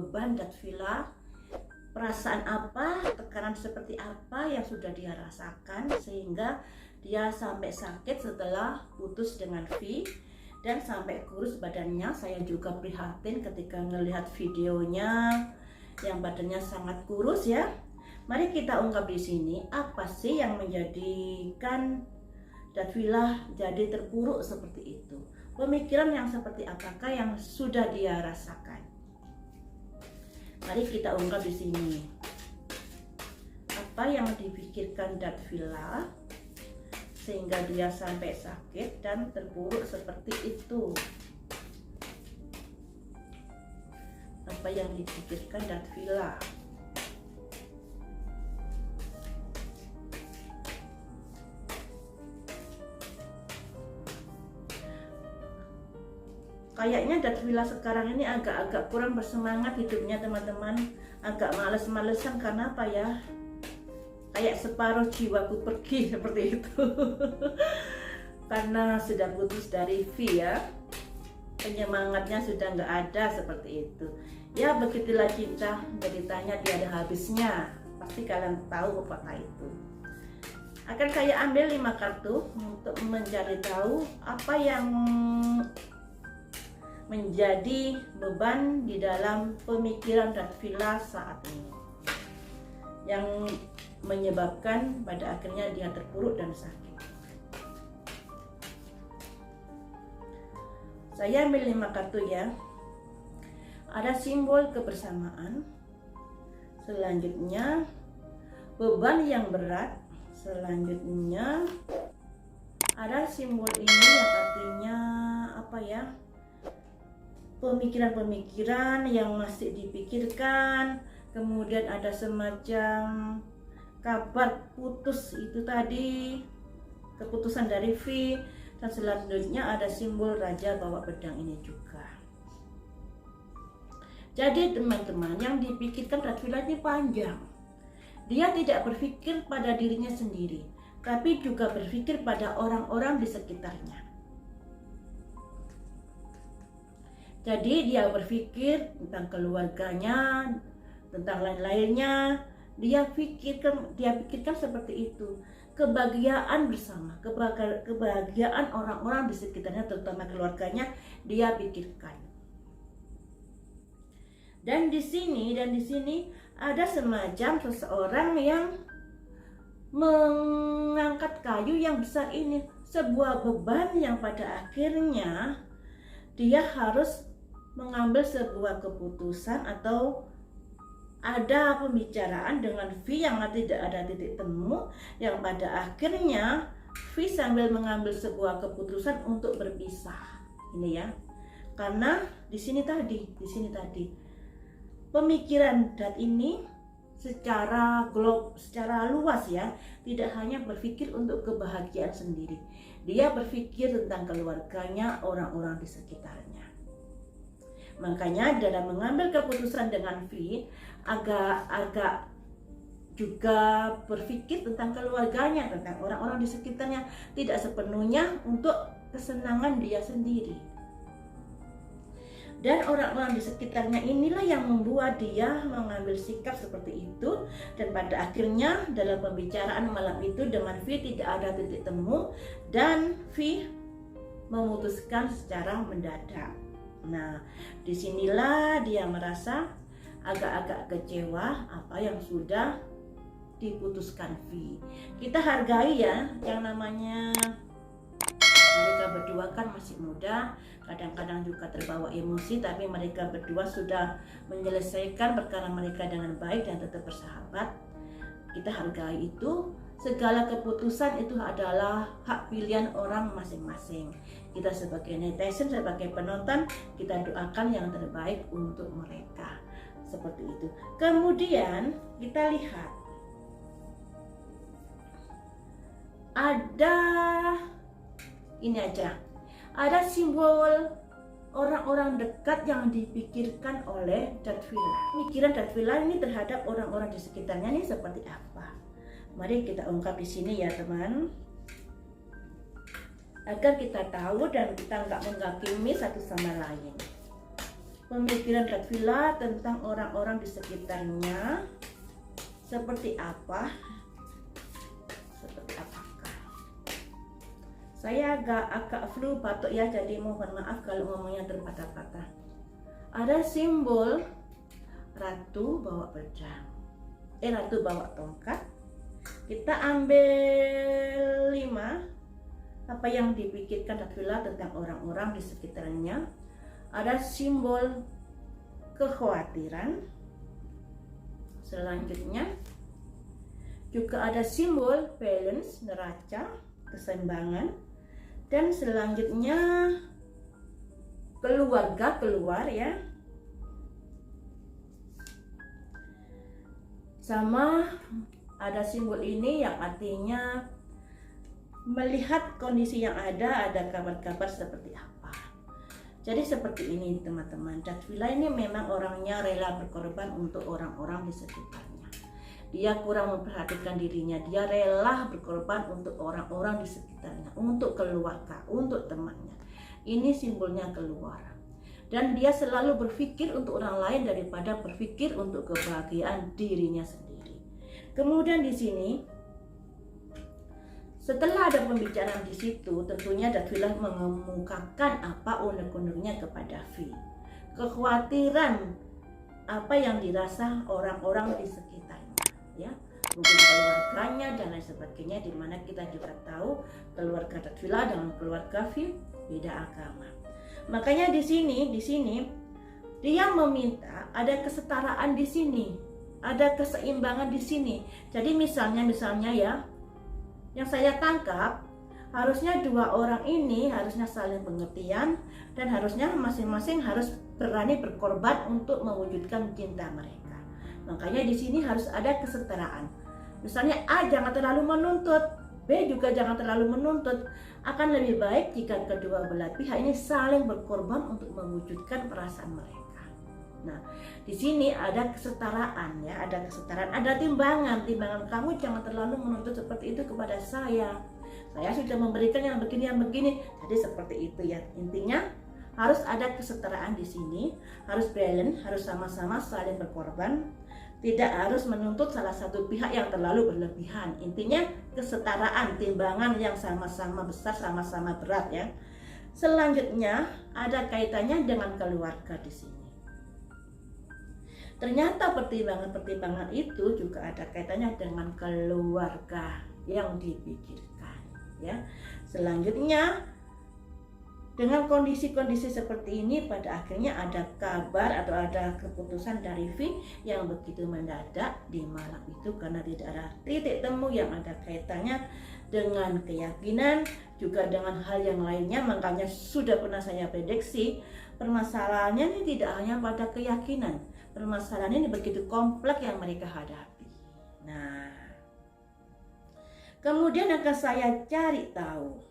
beban Datvilla, perasaan apa, tekanan seperti apa yang sudah dia rasakan sehingga dia sampai sakit setelah putus dengan V dan sampai kurus badannya. Saya juga prihatin ketika melihat videonya yang badannya sangat kurus ya. Mari kita ungkap di sini apa sih yang menjadikan Datvilla jadi terpuruk seperti itu. Pemikiran yang seperti apakah yang sudah dia rasakan? Mari kita ungkap di sini. Apa yang dipikirkan Datvilla sehingga dia sampai sakit dan terpuruk seperti itu? Apa yang dipikirkan Datvilla? Kayaknya Datvilla sekarang ini agak-agak kurang bersemangat hidupnya teman-teman. Agak males-malesan karena apa ya? Kayak separuh jiwaku pergi seperti itu. Karena sudah putus dari V ya. Penyemangatnya sudah nggak ada seperti itu. Ya begitulah cinta, ceritanya tiada habisnya. Pasti kalian tahu apa itu. Akan saya ambil 5 kartu untuk mencari tahu apa yang menjadi beban di dalam pemikiran Datvilla saat ini yang menyebabkan pada akhirnya dia terpuruk dan sakit. Saya ambil 5 kartu ya. Ada simbol kebersamaan, selanjutnya beban yang berat, selanjutnya ada simbol ini yang artinya apa ya, pemikiran-pemikiran yang masih dipikirkan, kemudian ada semacam kabar putus itu tadi, keputusan dari V, dan selanjutnya ada simbol raja bawa pedang ini juga. Jadi teman-teman, yang dipikirkan Datvilla ini panjang. Dia tidak berpikir pada dirinya sendiri, tapi juga berpikir pada orang-orang di sekitarnya. Jadi dia berpikir tentang keluarganya, tentang lain-lainnya. Dia pikirkan seperti itu. Kebahagiaan bersama, kebahagiaan orang-orang di sekitarnya, terutama keluarganya, dia pikirkan. Dan di sini ada semacam seseorang yang mengangkat kayu yang besar ini, sebuah beban yang pada akhirnya dia harus mengambil sebuah keputusan atau ada pembicaraan dengan V yang tidak ada titik temu, yang pada akhirnya V sambil mengambil sebuah keputusan untuk berpisah. Ini ya. Karena di sini tadi pemikiran Dat ini secara luas ya, tidak hanya berpikir untuk kebahagiaan sendiri. Dia berpikir tentang keluarganya, orang-orang di sekitarnya. Makanya dalam mengambil keputusan dengan V agak juga berpikir tentang keluarganya, tentang orang-orang di sekitarnya, tidak sepenuhnya untuk kesenangan dia sendiri. Dan orang-orang di sekitarnya inilah yang membuat dia mengambil sikap seperti itu. Dan pada akhirnya dalam pembicaraan malam itu dengan V tidak ada titik temu, dan V memutuskan secara mendadak. Nah, disinilah dia merasa agak-agak kecewa apa yang sudah diputuskan V. Kita hargai ya, yang namanya mereka berdua kan masih muda, kadang-kadang juga terbawa emosi, tapi mereka berdua sudah menyelesaikan perkara mereka dengan baik dan tetap bersahabat. Kita hargai itu. Segala keputusan itu adalah hak pilihan orang masing-masing. Kita sebagai netizen, sebagai penonton, kita doakan yang terbaik untuk mereka. Seperti itu. Kemudian kita lihat ada ini aja, ada simbol orang-orang dekat yang dipikirkan oleh Datvilla. Pikiran Datvilla ini terhadap orang-orang di sekitarnya ini seperti apa? Mari kita ungkap di sini ya teman, agar kita tahu dan kita nggak menghakimi satu sama lain. pemikiran Datvilla tentang orang-orang di sekitarnya seperti apa? Seperti apakah? Saya agak flu batuk ya, jadi mohon maaf kalau ngomongnya terpatah-patah. Ada simbol ratu bawa pedang, ratu bawa tongkat. Kita ambil 5. Apa yang dipikirkan Datvilla tentang orang-orang di sekitarnya. Ada simbol kekhawatiran. Selanjutnya juga ada simbol balance, neraca, keseimbangan. Dan selanjutnya keluarga, keluar ya. Sama ada simbol ini yang artinya melihat kondisi yang ada kabar-kabar seperti apa. Jadi seperti ini teman-teman, Datvilla ini memang orangnya rela berkorban untuk orang-orang di sekitarnya. Dia kurang memperhatikan dirinya, dia rela berkorban untuk orang-orang di sekitarnya, untuk keluarga, untuk temannya. Ini simbolnya keluar. Dan dia selalu berpikir untuk orang lain daripada berpikir untuk kebahagiaan dirinya sendiri. Kemudian di sini, setelah ada pembicaraan di situ, tentunya Datvilla mengemukakan apa unek-uneknya kepada V. Kekhawatiran apa yang dirasa orang-orang di sekitarnya, ya, mungkin keluarganya dan lain sebagainya, di mana kita juga tahu keluarga Datvilla dengan keluarga V beda agama. Makanya di sini dia meminta ada kesetaraan di sini, ada keseimbangan di sini. Jadi misalnya ya, yang saya tangkap, harusnya 2 orang ini harusnya saling pengertian dan harusnya masing-masing harus berani berkorban untuk mewujudkan cinta mereka. Makanya di sini harus ada kesetaraan. Misalnya A jangan terlalu menuntut, B juga jangan terlalu menuntut. Akan lebih baik jika kedua belah pihak ini saling berkorban untuk mewujudkan perasaan mereka. Nah, di sini ada kesetaraan ya, ada kesetaraan, ada timbangan kamu jangan terlalu menuntut seperti itu kepada saya. Saya sudah memberikan yang begini. Jadi seperti itu ya. Intinya harus ada kesetaraan di sini, harus balance, harus sama-sama saling berkorban. Tidak harus menuntut salah satu pihak yang terlalu berlebihan. Intinya kesetaraan, timbangan yang sama-sama besar, sama-sama berat ya. Selanjutnya ada kaitannya dengan keluarga di sini. Ternyata pertimbangan-pertimbangan itu juga ada kaitannya dengan keluarga yang dipikirkan ya. Selanjutnya dengan kondisi-kondisi seperti ini, pada akhirnya ada kabar atau ada keputusan dari V yang begitu mendadak di malam itu, karena tidak ada titik temu yang ada kaitannya dengan keyakinan, juga dengan hal yang lainnya. Makanya sudah pernah saya prediksi, permasalahannya ini tidak hanya pada keyakinan, permasalahan ini begitu kompleks yang mereka hadapi. Nah, kemudian akan saya cari tahu,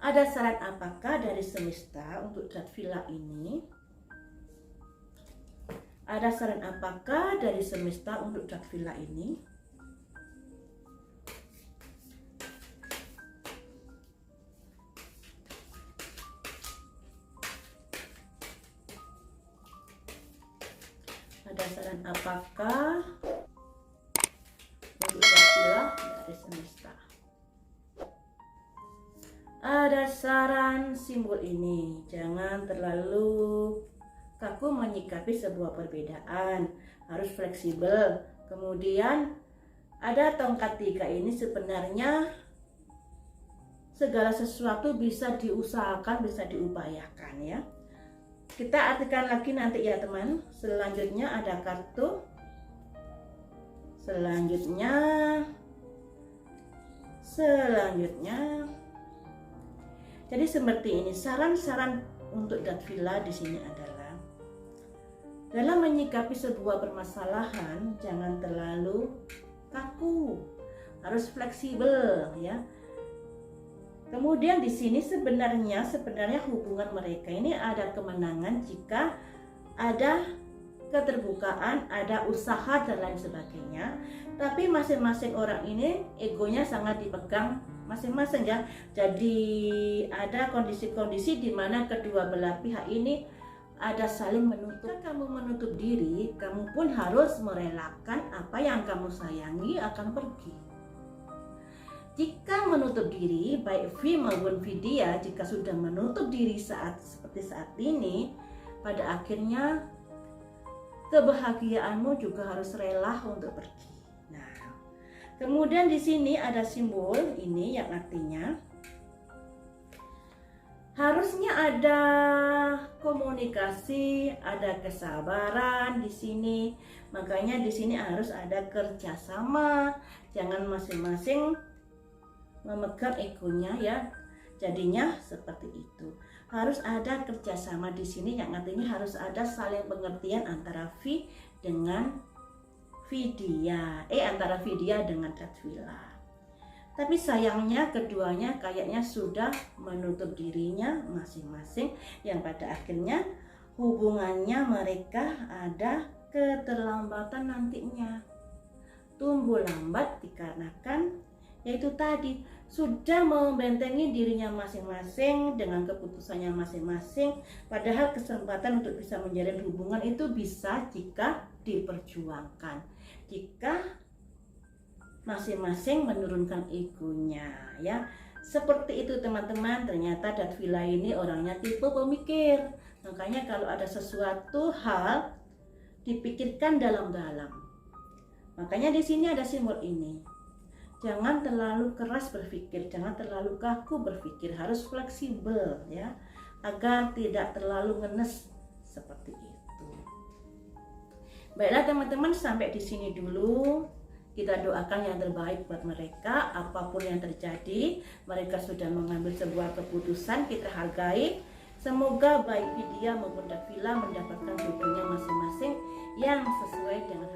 ada saran apakah dari semesta untuk Datvilla ini? Ada saran apakah dari semesta untuk Datvilla ini? Ada saran apakah untuk Datvilla dari semesta? Ada saran simbol ini, jangan terlalu kaku menyikapi sebuah perbedaan, harus fleksibel. Kemudian ada tongkat 3 ini, sebenarnya segala sesuatu bisa diusahakan, bisa diupayakan ya. Kita artikan lagi nanti ya teman. Selanjutnya ada kartu. Selanjutnya. Jadi seperti ini, saran-saran untuk Datvilla di sini adalah dalam menyikapi sebuah permasalahan jangan terlalu kaku, harus fleksibel ya. Kemudian di sini sebenarnya hubungan mereka ini ada kemenangan jika ada keterbukaan, ada usaha dan lain sebagainya. Tapi masing-masing orang ini egonya sangat dipegang masing-masing ya. Jadi ada kondisi-kondisi di mana kedua belah pihak ini ada saling menutup. Jika kamu menutup diri, kamu pun harus merelakan apa yang kamu sayangi akan pergi. Jika menutup diri, baik V maupun Vidya, jika sudah menutup diri seperti saat ini, pada akhirnya kebahagiaanmu juga harus rela untuk pergi. Nah, kemudian di sini ada simbol ini yang artinya harusnya ada komunikasi, ada kesabaran di sini. Makanya di sini harus ada kerjasama. Jangan masing-masing memegang egonya ya. Jadinya seperti itu. Harus ada kerjasama di sini yang artinya harus ada saling pengertian antara V dengan Vidya. Antara Vidya dengan Katwila. Tapi sayangnya keduanya kayaknya sudah menutup dirinya masing-masing, yang pada akhirnya hubungannya mereka ada keterlambatan nantinya. Tumbuh lambat dikarenakan yaitu tadi sudah membentengi dirinya masing-masing dengan keputusannya masing-masing, padahal kesempatan untuk bisa menjalin hubungan itu bisa jika diperjuangkan, jika masing-masing menurunkan egonya ya. Seperti itu teman-teman. Ternyata Katwila ini orangnya tipe pemikir, makanya kalau ada sesuatu hal dipikirkan dalam-dalam. Makanya di sini ada simbol ini. Jangan terlalu keras berpikir, jangan terlalu kaku berpikir, harus fleksibel ya, agar tidak terlalu ngenes seperti itu. Baiklah teman-teman, sampai di sini dulu. Kita doakan yang terbaik buat mereka, apapun yang terjadi, mereka sudah mengambil sebuah keputusan, kita hargai. Semoga baik Vidya maupun Katwila mendapatkan jodohnya masing-masing yang sesuai dengan